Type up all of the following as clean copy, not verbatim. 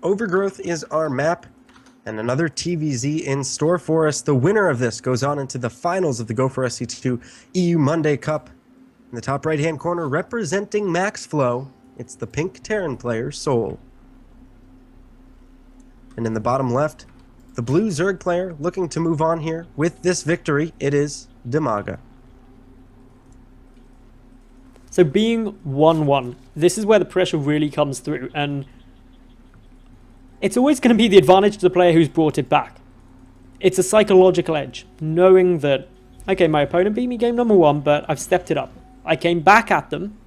Overgrowth is our map, and another TVZ in store for us. The winner of this goes on into the finals of the Go for SC2 EU Monday Cup. In the top right-hand corner, representing MaxFlow, it's the pink Terran player, souL. And in the bottom left, the blue Zerg player looking to move on here. With this victory, it is Dimaga. So being 1-1, this is where the pressure really comes through, and it's always going to be the advantage to the player who's brought it back. It's a psychological edge, knowing that, okay, my opponent beat me game number 1, but I've stepped it up. I came back at them,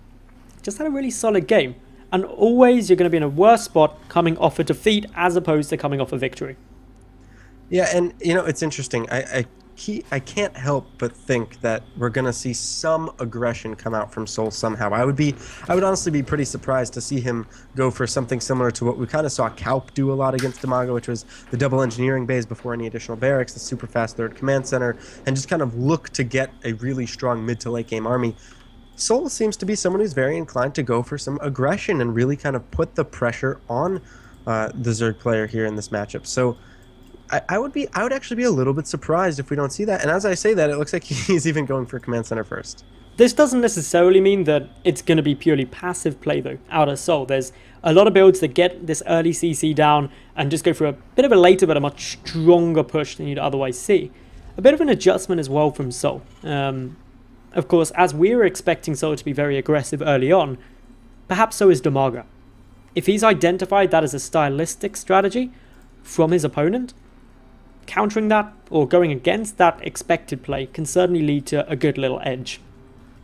just had a really solid game, and always you're going to be in a worse spot coming off a defeat as opposed to coming off a victory. Yeah, and you know, it's interesting. I can't help but think that we're going to see some aggression come out from souL somehow. I would honestly be pretty surprised to see him go for something similar to what we kind of saw kaup do a lot against Dimaga, which was the double engineering bays before any additional barracks, the super fast third command center, and just kind of look to get a really strong mid to late game army. souL seems to be someone who's very inclined to go for some aggression and really kind of put the pressure on the Zerg player here in this matchup. So I would actually be a little bit surprised if we don't see that. And as I say that, it looks like he's even going for command center first. This doesn't necessarily mean that it's going to be purely passive play, though, out of souL. There's a lot of builds that get this early CC down and just go for a bit of a later but a much stronger push than you'd otherwise see. A bit of an adjustment as well from souL. Of course, as we were expecting souL to be very aggressive early on, perhaps so is Dimaga. If he's identified that as a stylistic strategy from his opponent, countering that or going against that expected play can certainly lead to a good little edge.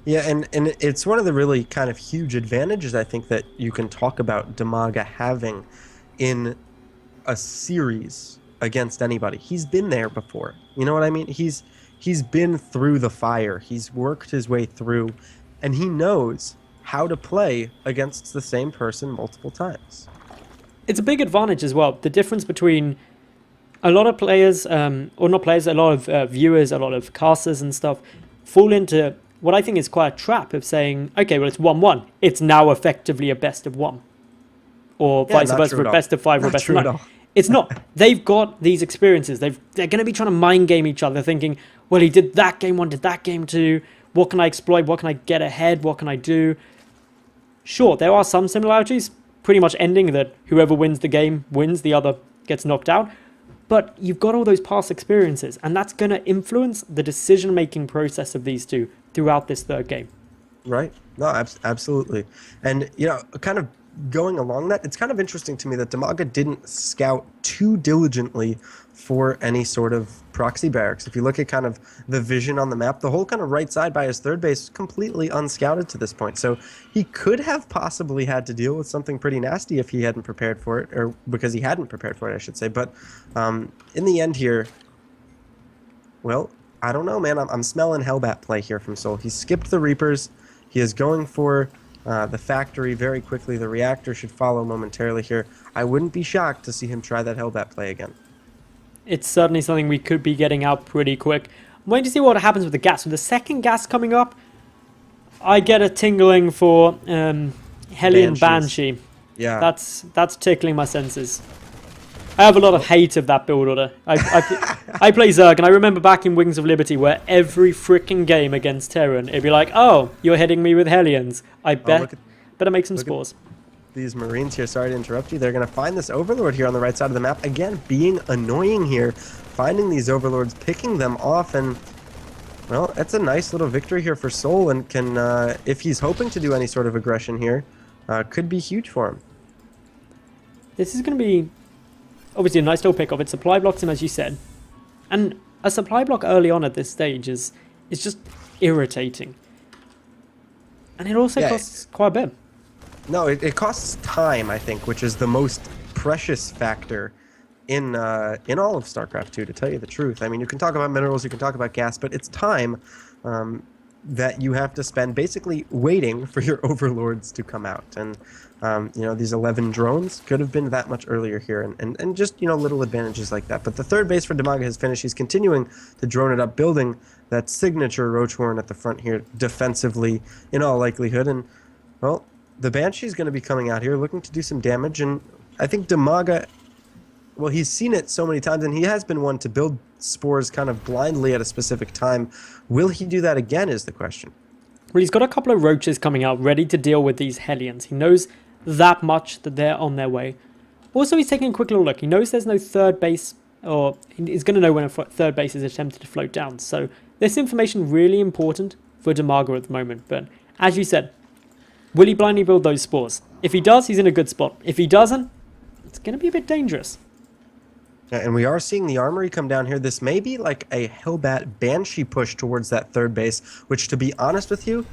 Yeah, and it's one of the really kind of huge advantages I think that you can talk about Dimaga having in a series against anybody. He's been there before. You know what I mean? He's been through the fire. He's worked his way through, and he knows how to play against the same person multiple times. It's a big advantage as well. The difference between a lot of players, or not players, a lot of viewers, a lot of casters and stuff fall into what I think is quite a trap of saying, okay, well, it's 1-1. It's now effectively a best of 1. Or vice versa, for a best of 5 or a best of 9. It's not. They've got these experiences. They're going to be trying to mind game each other, thinking, well, he did that game 1, did that game 2. What can I exploit? What can I get ahead? What can I do? Sure, there are some similarities, pretty much ending that whoever wins the game wins, the other gets knocked out. But you've got all those past experiences, and that's going to influence the decision-making process of these two throughout this third game. Right. No, absolutely. And, you know, kind of going along that, it's kind of interesting to me that Dimaga didn't scout too diligently for any sort of proxy barracks. If you look at kind of the vision on the map, the whole kind of right side by his third base is completely unscouted to this point. So he could have possibly had to deal with something pretty nasty if he hadn't prepared for it, or because he hadn't prepared for it, I should say. But in the end here, well, I don't know, man. I'm smelling Hellbat play here from souL. He skipped the Reapers. He is going for the factory very quickly. The reactor should follow momentarily here. I wouldn't be shocked to see him try that Hellbat play again. It's certainly something we could be getting out pretty quick. I'm waiting to see what happens with the gas. With the second gas coming up, I get a tingling for Hellion Banshee. Yeah. That's tickling my senses. I have a lot of hate of that build order. I play Zerg, and I remember back in Wings of Liberty where every freaking game against Terran, it'd be like, oh, you're hitting me with Hellions. I better make some spores. These Marines here, sorry to interrupt you. They're going to find this Overlord here on the right side of the map. Again, being annoying here, finding these Overlords, picking them off, and, well, that's a nice little victory here for souL, and can, if he's hoping to do any sort of aggression here, could be huge for him. This is going to be obviously a nice little pick off. It supply blocks him, as you said. And a supply block early on at this stage is just irritating. And it also costs quite a bit. No, it costs time, I think, which is the most precious factor in all of StarCraft 2, to tell you the truth. I mean, you can talk about minerals, you can talk about gas, but it's time that you have to spend basically waiting for your overlords to come out. And, you know, these 11 drones could have been that much earlier here, and just, you know, little advantages like that. But the third base for Dimaga has finished. He's continuing to drone it up, building that signature roach horn at the front here defensively in all likelihood. And, well, the Banshee's going to be coming out here looking to do some damage, and Dimaga, well, he's seen it so many times, and he has been one to build spores kind of blindly at a specific time. Will he do that again is the question. Well, he's got a couple of roaches coming out ready to deal with these Hellions. He knows that much, that they're on their way. Also, he's taking a quick little look. He knows there's no third base, or he's going to know when a third base is attempted to float down. So this information really important for Dimaga at the moment. But as you said, will he blindly build those spores? If he does, he's in a good spot. If he doesn't, it's going to be a bit dangerous. Yeah, and we are seeing the armory come down here. This may be like a Hellbat Banshee push towards that third base, which, to be honest with you,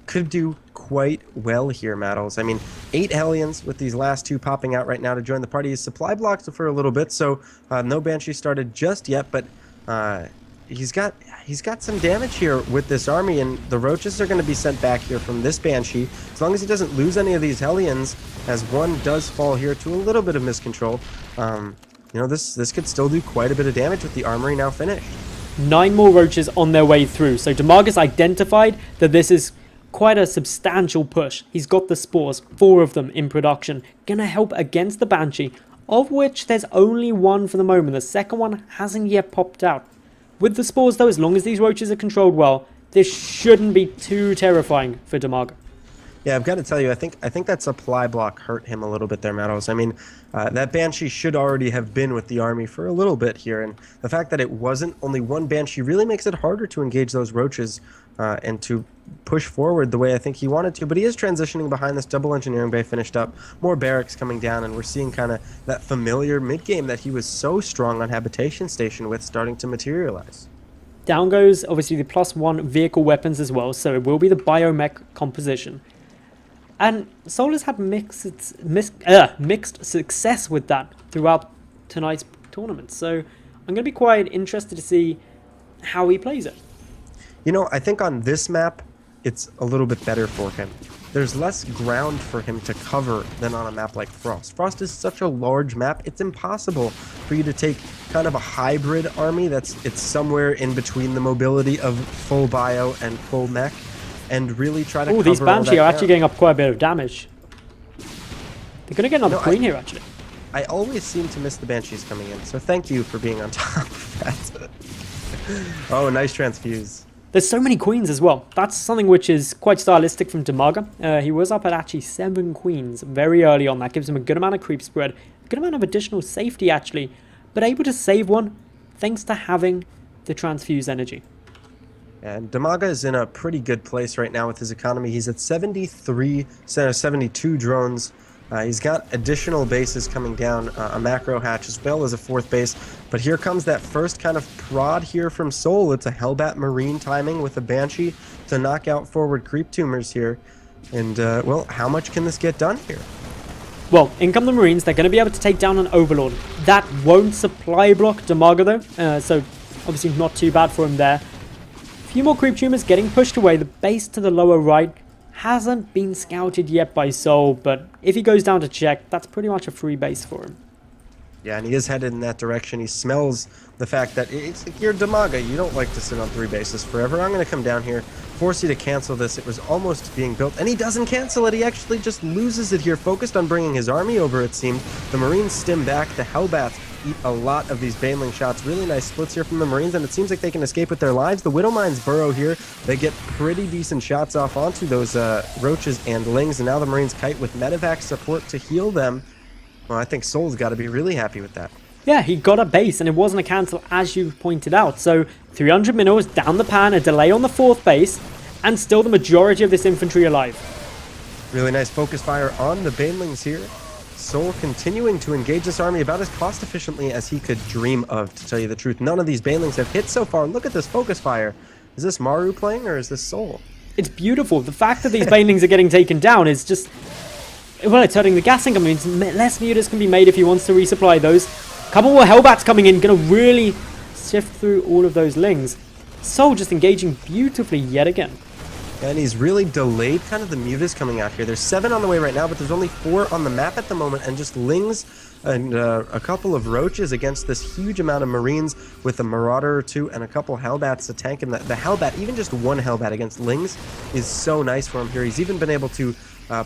could do quite well here, Madals. I mean, 8 Hellions with these last 2 popping out right now to join the party. He's supply blocked for a little bit, so no Banshee started just yet, but he's got some damage here with this army, and the roaches are going to be sent back here from this Banshee. As long as he doesn't lose any of these Hellions, as one does fall here to a little bit of miscontrol, you know, this could still do quite a bit of damage with the armory now finished. 9 more roaches on their way through. So Dimaga's identified that this is quite a substantial push. He's got the spores, 4 of them in production. Gonna help against the Banshee, of which there's only one for the moment. The second one hasn't yet popped out. With the spores though, as long as these roaches are controlled well, this shouldn't be too terrifying for Dimaga. Yeah, I've got to tell you, I think that supply block hurt him a little bit there, Madals. I mean, that Banshee should already have been with the army for a little bit here, and the fact that it wasn't, only one Banshee, really makes it harder to engage those roaches and to push forward the way I think he wanted to. But he is transitioning behind this double engineering bay finished up, more barracks coming down, and we're seeing kind of that familiar mid-game that he was so strong on Habitation Station with starting to materialize. Down goes, obviously, the +1 vehicle weapons as well, so it will be the biomech composition. And souL has had mixed success with that throughout tonight's tournament. So I'm going to be quite interested to see how he plays it. You know, I think on this map, it's a little bit better for him. There's less ground for him to cover than on a map like Frost. Frost is such a large map, it's impossible for you to take kind of a hybrid army it's somewhere in between the mobility of full bio and full mech, and really try to cover all that. These Banshee are actually getting up quite a bit of damage. They're going to get another queen here, actually. I always seem to miss the Banshees coming in, so thank you for being on top of that. Oh, nice transfuse. There's so many queens as well. That's something which is quite stylistic from Dimaga. He was up at actually 7 queens very early on. That gives him a good amount of creep spread, a good amount of additional safety, actually, but able to save one thanks to having the transfuse energy. And Dimaga is in a pretty good place right now with his economy. He's at 72 drones. He's got additional bases coming down, a macro hatch as well as a 4th base. But here comes that first kind of prod here from souL. It's a Hellbat Marine timing with a Banshee to knock out forward creep tumors here. And, well, how much can this get done here? Well, in come the Marines. They're going to be able to take down an Overlord. That won't supply block Dimaga though, so obviously not too bad for him there. Few more creep tumors getting pushed away. The base to the lower right hasn't been scouted yet by souL, but if he goes down to check, that's pretty much a free base for him. Yeah, and he is headed in that direction. He smells the fact that it's like, you're Dimaga. You don't like to sit on 3 bases forever. I'm going to come down here, force you to cancel this. It was almost being built, and he doesn't cancel it. He actually just loses it here, focused on bringing his army over, it seemed. The Marines stim back. The Hellbats eat a lot of these Baneling shots. Really nice splits here from the Marines, and it seems like they can escape with their lives. The Widowmines burrow here. They get pretty decent shots off onto those roaches and lings, and now the Marines kite with medevac support to heal them. Well, I think souL's got to be really happy with that. Yeah, he got a base, and it wasn't a cancel, as you pointed out. So 300 minnows down the pan, a delay on the 4th base, and still the majority of this infantry alive. Really nice focus fire on the Banelings here. souL continuing to engage this army about as cost efficiently as he could dream of, to tell you the truth. None of these Banelings have hit so far. Look at this focus fire. Is this Maru playing, or is this souL? It's beautiful. The fact that these Banelings are getting taken down is just... well, it's hurting the gassing. I mean, less mutas can be made if he wants to resupply those. Couple more Hellbats coming in, gonna really sift through all of those lings. souL just engaging beautifully yet again. And he's really delayed kind of the mutas coming out here. There's 7 on the way right now, but there's only 4 on the map at the moment, and just lings and a couple of roaches against this huge amount of Marines with a Marauder or 2 and a couple Hellbats to tank him. The Hellbat, even just 1 Hellbat against lings, is so nice for him here. He's even been able to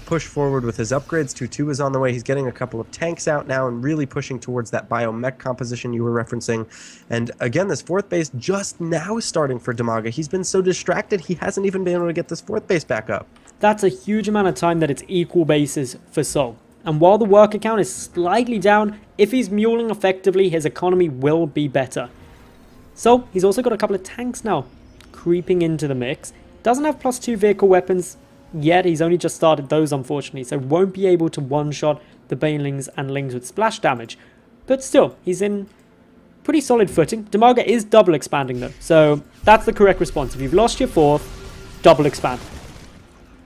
push forward with his upgrades. 2-2 is on the way. He's getting a couple of tanks out now and really pushing towards that biomech composition you were referencing. And again, this fourth base just now starting for Dimaga. He's been so distracted, he hasn't even been able to get this fourth base back up. That's a huge amount of time that it's equal bases for souL. And while the worker count is slightly down, if he's muling effectively, his economy will be better. So, he's also got a couple of tanks now creeping into the mix. Doesn't have +2 vehicle weapons yet, he's only just started those unfortunately, so won't be able to one-shot the banelings and lings with splash damage. But still, he's in pretty solid footing. Dimaga is double expanding though, so that's the correct response. If you've lost your fourth, double expand.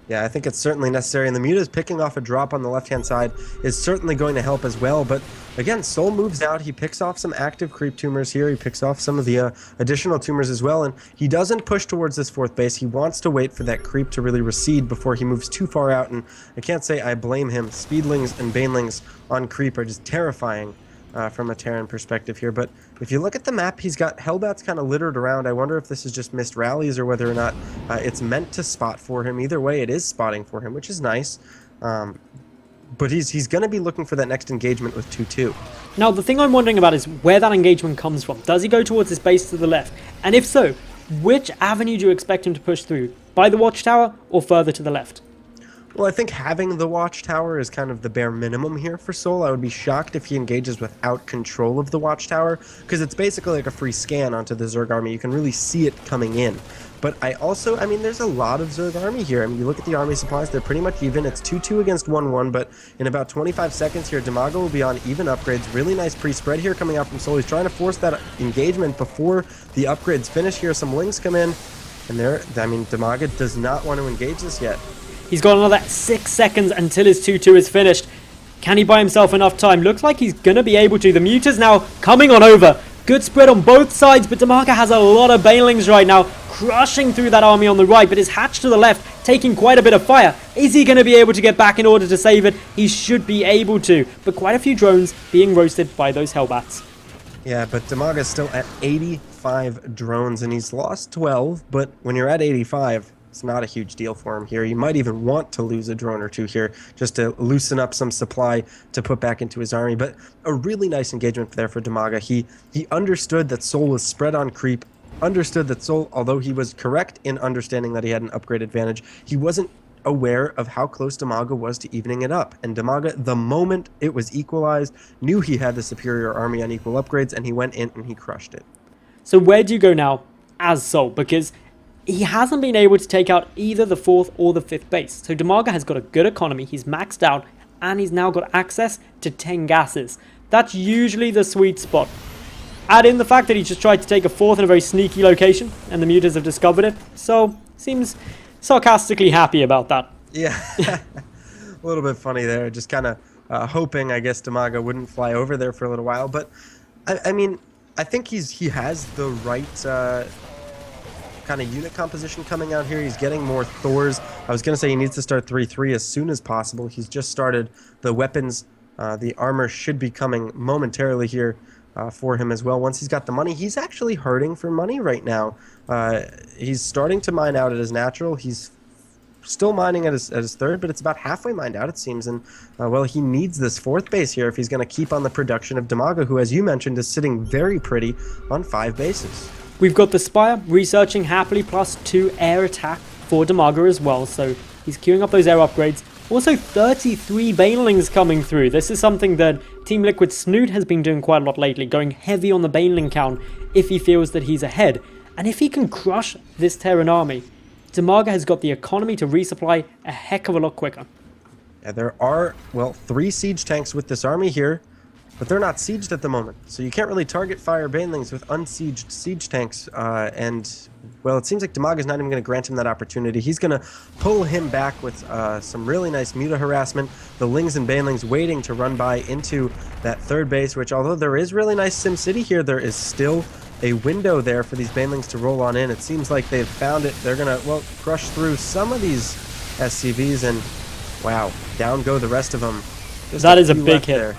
Yeah, I think it's certainly necessary, and the Muta's picking off a drop on the left-hand side is certainly going to help as well, but again, souL moves out, he picks off some active creep tumors here, he picks off some of the additional tumors as well, and he doesn't push towards this fourth base. He wants to wait for that creep to really recede before he moves too far out, and I can't say I blame him. Speedlings and banelings on creep are just terrifying from a Terran perspective here, but if you look at the map, he's got Hellbats kind of littered around. I wonder if this is just missed rallies or whether or not it's meant to spot for him. Either way, it is spotting for him, which is nice. But he's going to be looking for that next engagement with 2-2. Now, the thing I'm wondering about is where that engagement comes from. Does he go towards this base to the left? And if so, which avenue do you expect him to push through? By the watchtower or further to the left? Well, I think having the watchtower is kind of the bare minimum here for souL. I would be shocked if he engages without control of the watchtower, because it's basically like a free scan onto the Zerg army. You can really see it coming in. But I mean, there's a lot of Zerg army here. I mean, you look at the army supplies, they're pretty much even. It's 2-2 against 1-1, but in about 25 seconds here, Dimaga will be on even upgrades. Really nice pre-spread here coming out from souL. He's trying to force that engagement before the upgrades finish here. Some links come in, and Dimaga does not want to engage this yet. He's got another 6 seconds until his 2-2 is finished. Can he buy himself enough time? Looks like he's going to be able to. The Muta's now coming on over. Good spread on both sides, but Dimaga has a lot of banelings right now, crushing through that army on the right, but his hatch to the left taking quite a bit of fire. Is he going to be able to get back in order to save it? He should be able to, but quite a few drones being roasted by those Hellbats. Yeah, but Dimaga's still at 85 drones, and he's lost 12, but when you're at 85... it's not a huge deal for him here. You might even want to lose a drone or two here just to loosen up some supply to put back into his army. But a really nice engagement there for Dimaga. He understood that souL was spread on creep, understood that souL, although he was correct in understanding that he had an upgrade advantage, he wasn't aware of how close Dimaga was to evening it up. And Dimaga, the moment it was equalized, knew he had the superior army on equal upgrades, and he went in and he crushed it. So where do you go now as souL? Because he hasn't been able to take out either the fourth or the fifth base. So Dimaga has got a good economy, he's maxed out, and he's now got access to 10 gases. That's usually the sweet spot. Add in the fact that he just tried to take a fourth in a very sneaky location, and the Mutas have discovered it, so seems sarcastically happy about that. Yeah, a little bit funny there, just kind of hoping, I guess, Dimaga wouldn't fly over there for a little while, but I mean, I think he has the right kind of unit composition coming out here. He's getting more Thors. I was going to say he needs to start 3-3 as soon as possible. He's just started the weapons. The armor should be coming momentarily here for him as well. Once he's got the money, he's actually hurting for money right now. He's starting to mine out at his natural. He's still mining at his third, but it's about halfway mined out, it seems. And, well, he needs this fourth base here if he's going to keep on the production of Dimaga, who, as you mentioned, is sitting very pretty on 5 bases. We've got the Spire researching happily +2 air attack for Dimaga as well, so he's queuing up those air upgrades. Also 33 banelings coming through. This is something that Team Liquid Snoot has been doing quite a lot lately, going heavy on the baneling count if he feels that he's ahead. And if he can crush this Terran army, Dimaga has got the economy to resupply a heck of a lot quicker. Yeah, there are, well, 3 siege tanks with this army here, but they're not sieged at the moment, so you can't really target fire banelings with unsieged siege tanks, and, well, it seems like Dimaga's not even going to grant him that opportunity. He's going to pull him back with some really nice Muta harassment, the lings and banelings waiting to run by into that third base, which, although there is really nice SimCity here, there is still a window there for these banelings to roll on in. It seems like they've found it. They're going to, well, crush through some of these SCVs, and, wow, down go the rest of them. Just that is a big hit. There.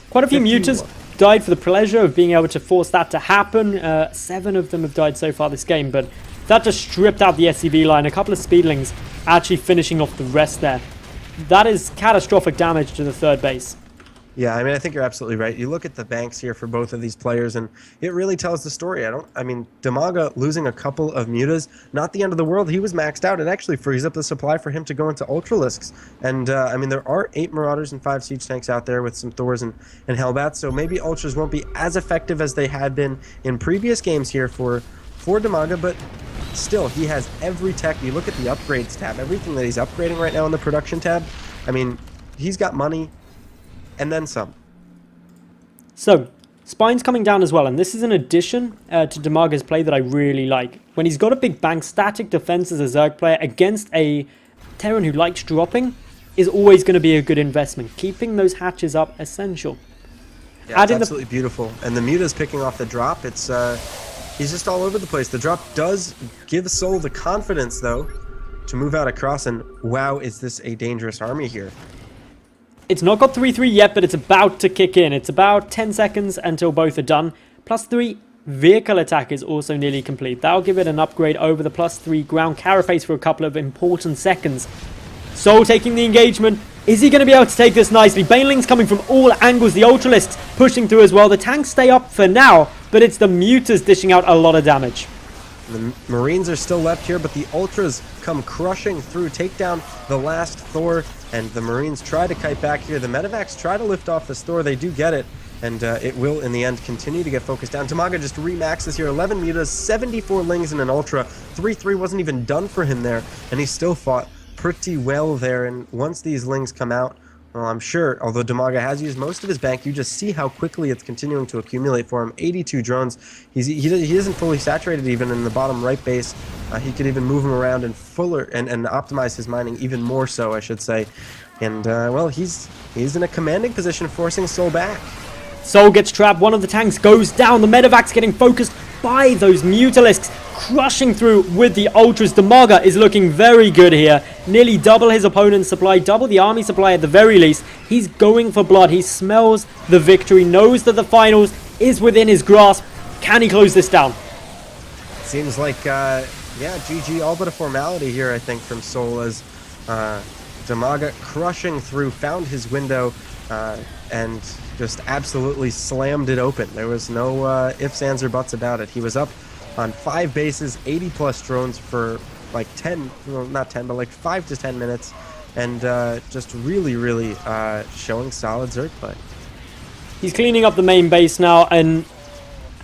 Quite a few Mutas died for the pleasure of being able to force that to happen. 7 of them have died so far this game, but that just stripped out the SCV line. A couple of Speedlings actually finishing off the rest there. that is catastrophic damage to the third base. Yeah, I mean, I think you're absolutely right. You look at the banks here for both of these players, and it really tells the story. I mean, Dimaga losing a couple of mutas, not the end of the world. He was maxed out. It actually frees up the supply for him to go into Ultralisks. And, I mean, there are 8 Marauders and 5 Siege Tanks out there with some Thors and Hellbats, so maybe Ultras won't be as effective as they had been in previous games here for Dimaga, but still, he has every tech. You look at the upgrades tab, everything that he's upgrading right now in the production tab. I mean, he's got money. And then some. So, Spine's coming down as well, and this is an addition to Dimaga's play that I really like. When he's got a big bank, static defense as a Zerg player against a Terran who likes dropping is always going to be a good investment. Keeping those hatches up, essential. Yeah, it's absolutely beautiful. And the muta's picking off the drop. It's he's just all over the place. The drop does give souL the confidence, though, to move out across, and wow, is this a dangerous army here. It's not got 3-3 yet, but it's about to kick in. It's about 10 seconds until both are done. +3 vehicle attack is also nearly complete. That'll give it an upgrade over the +3 ground carapace for a couple of important seconds. souL taking the engagement. Is he going to be able to take this nicely? Banelings coming from all angles. The Ultralists pushing through as well. The tanks stay up for now, but it's the mutas dishing out a lot of damage. The Marines are still left here, but the Ultras come crushing through, take down the last Thor, and the Marines try to kite back here. The Medivacs try to lift off this Thor. They do get it, and it will, in the end, continue to get focused down. Dimaga just remaxes here. 11 mutas, 74 lings, and an Ultra. 3-3 wasn't even done for him there, and he still fought pretty well there. And once these lings come out, well, I'm sure, although Dimaga has used most of his bank, you just see how quickly it's continuing to accumulate for him. 82 drones. He isn't fully saturated even in the bottom right base. He could even move him around and and optimize his mining even more so, I should say. And, well, he's in a commanding position, forcing souL back. souL gets trapped. One of the tanks goes down. The Medivac's getting focused by those Mutalisks, crushing through with the Ultras. Dimaga is looking very good here. Nearly double his opponent's supply, double the army supply at the very least. He's going for blood. He smells the victory, knows that the finals is within his grasp. Can he close this down? Seems like, yeah, GG, all but a formality here, I think, from souL, as Dimaga crushing through, found his window, and just absolutely slammed it open. There was no ifs, ands, or buts about it. He was up on 5 bases, 80+ drones for like 10, well, not 10, but like 5 to 10 minutes, and just really, really showing solid Zerg play. He's cleaning up the main base now, and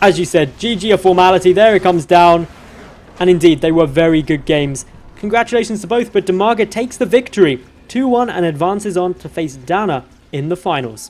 as you said, GG a formality. There it comes down, and indeed, they were very good games. Congratulations to both, but Dimaga takes the victory 2-1 and advances on to face Dana in the finals.